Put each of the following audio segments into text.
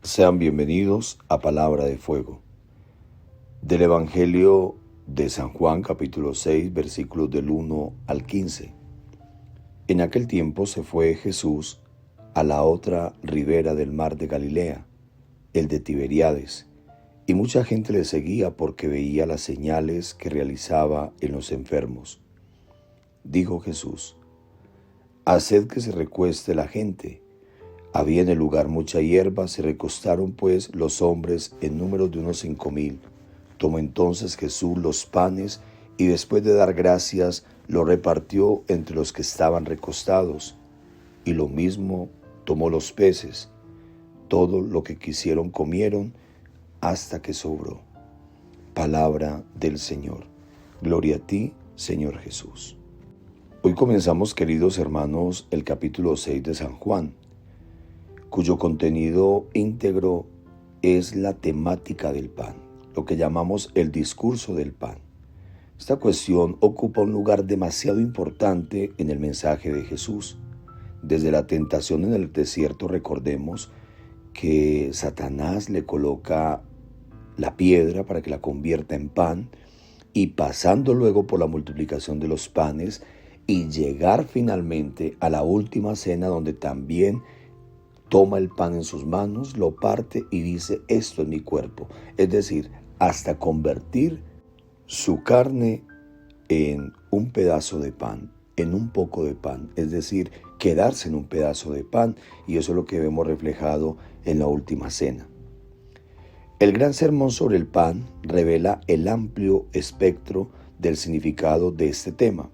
Sean bienvenidos a Palabra de Fuego. Del Evangelio de San Juan, capítulo 6, versículos del 1 al 15. En aquel tiempo se fue Jesús a la otra ribera del mar de Galilea, el de Tiberíades, y mucha gente le seguía porque veía las señales que realizaba en los enfermos. Dijo Jesús: haced que se recueste la gente. Había en el lugar mucha hierba, se recostaron pues los hombres en número de unos 5,000. Tomó entonces Jesús los panes y después de dar gracias, los repartió entre los que estaban recostados. Y lo mismo tomó los peces. Todo lo que quisieron comieron hasta que sobró. Palabra del Señor. Gloria a ti, Señor Jesús. Hoy comenzamos, queridos hermanos, el capítulo 6 de San Juan, cuyo contenido íntegro es la temática del pan, lo que llamamos el discurso del pan. Esta cuestión ocupa un lugar demasiado importante en el mensaje de Jesús. Desde la tentación en el desierto, recordemos que Satanás le coloca la piedra para que la convierta en pan, y pasando luego por la multiplicación de los panes y llegar finalmente a la última cena, donde también toma el pan en sus manos, lo parte y dice: esto es mi cuerpo. Es decir, hasta convertir su carne en un pedazo de pan, en un poco de pan. Es decir, quedarse en un pedazo de pan. Y eso es lo que vemos reflejado en la última cena. El gran sermón sobre el pan revela el amplio espectro del significado de este tema.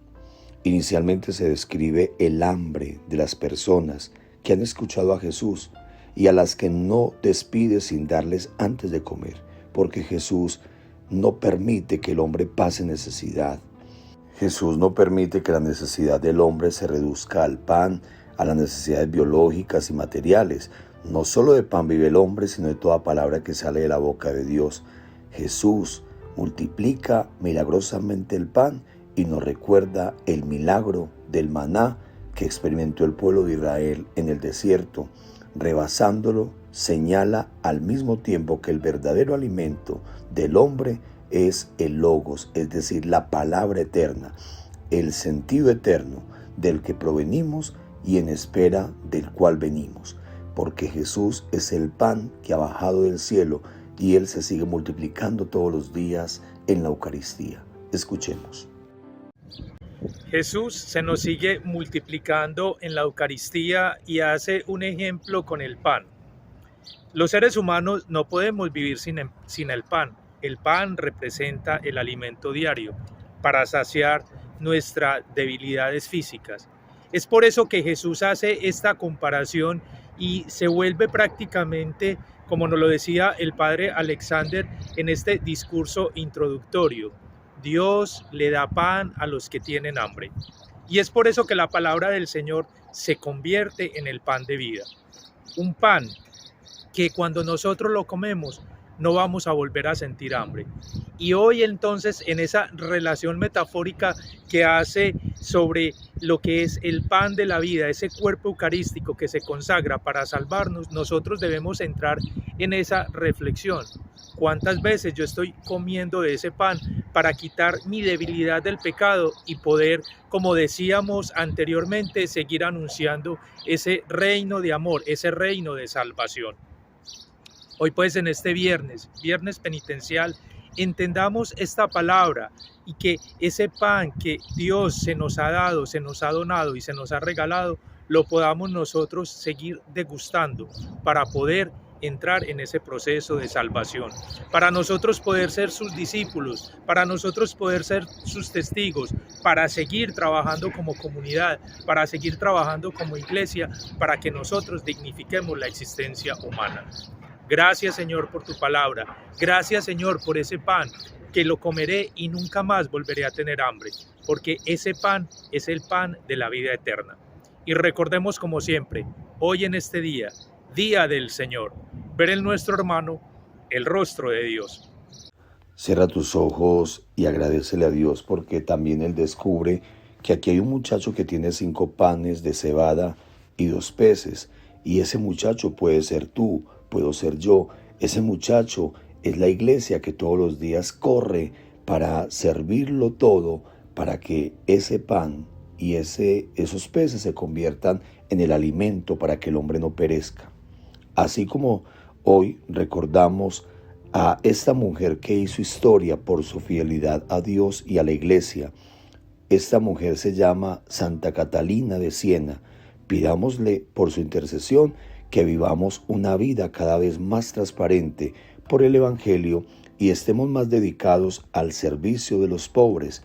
Inicialmente se describe el hambre de las personas que han escuchado a Jesús y a las que no despide sin darles antes de comer, porque Jesús no permite que el hombre pase necesidad. Jesús no permite que la necesidad del hombre se reduzca al pan, a las necesidades biológicas y materiales. No solo de pan vive el hombre, sino de toda palabra que sale de la boca de Dios. Jesús multiplica milagrosamente el pan y nos recuerda el milagro del maná que experimentó el pueblo de Israel en el desierto. Rebasándolo, señala al mismo tiempo que el verdadero alimento del hombre es el Logos, es decir, la palabra eterna, el sentido eterno del que provenimos y en espera del cual venimos, porque Jesús es el pan que ha bajado del cielo y Él se sigue multiplicando todos los días en la Eucaristía. Escuchemos. Jesús se nos sigue multiplicando en la Eucaristía y hace un ejemplo con el pan. Los seres humanos no podemos vivir sin el pan. El pan representa el alimento diario para saciar nuestras debilidades físicas. Es por eso que Jesús hace esta comparación y se vuelve prácticamente, como nos lo decía el padre Alexander en este discurso introductorio: Dios le da pan a los que tienen hambre. Y es por eso que la palabra del Señor se convierte en el pan de vida. Un pan que cuando nosotros lo comemos no vamos a volver a sentir hambre. Y hoy entonces, en esa relación metafórica que hace sobre lo que es el pan de la vida, ese cuerpo eucarístico que se consagra para salvarnos, nosotros debemos entrar en esa reflexión. ¿Cuántas veces yo estoy comiendo de ese pan para quitar mi debilidad del pecado y poder, como decíamos anteriormente, seguir anunciando ese reino de amor, ese reino de salvación? Hoy pues, en este viernes penitencial, entendamos esta palabra y que ese pan que Dios se nos ha dado, se nos ha donado y se nos ha regalado, lo podamos nosotros seguir degustando para poder entrar en ese proceso de salvación, para nosotros poder ser sus discípulos, para nosotros poder ser sus testigos, para seguir trabajando como comunidad, para seguir trabajando como iglesia, para que nosotros dignifiquemos la existencia humana. Gracias, Señor, por tu palabra. Gracias, Señor, por ese pan que lo comeré y nunca más volveré a tener hambre, porque ese pan es el pan de la vida eterna. Y recordemos, como siempre, hoy en este día, día del Señor, ver en nuestro hermano el rostro de Dios. Cierra tus ojos y agradécele a Dios, porque también Él descubre que aquí hay un muchacho que tiene 5 panes de cebada y 2 peces, y ese muchacho puede ser tú, puedo ser yo. Ese muchacho es la iglesia que todos los días corre para servirlo todo, para que ese pan y esos peces se conviertan en el alimento para que el hombre no perezca. Así como hoy recordamos a esta mujer que hizo historia por su fidelidad a Dios y a la iglesia. Esta mujer se llama Santa Catalina de Siena. Pidámosle por su intercesión que vivamos una vida cada vez más transparente por el Evangelio y estemos más dedicados al servicio de los pobres.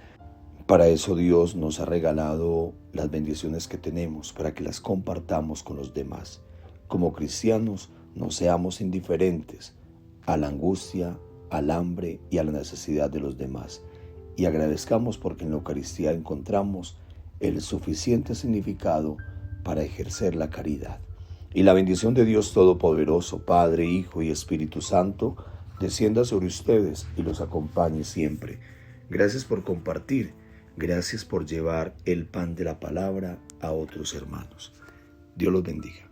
Para eso Dios nos ha regalado las bendiciones que tenemos, para que las compartamos con los demás. Como cristianos, no seamos indiferentes a la angustia, al hambre y a la necesidad de los demás. Y agradezcamos porque en la Eucaristía encontramos el suficiente significado para ejercer la caridad. Y la bendición de Dios Todopoderoso, Padre, Hijo y Espíritu Santo, descienda sobre ustedes y los acompañe siempre. Gracias por compartir, gracias por llevar el pan de la palabra a otros hermanos. Dios los bendiga.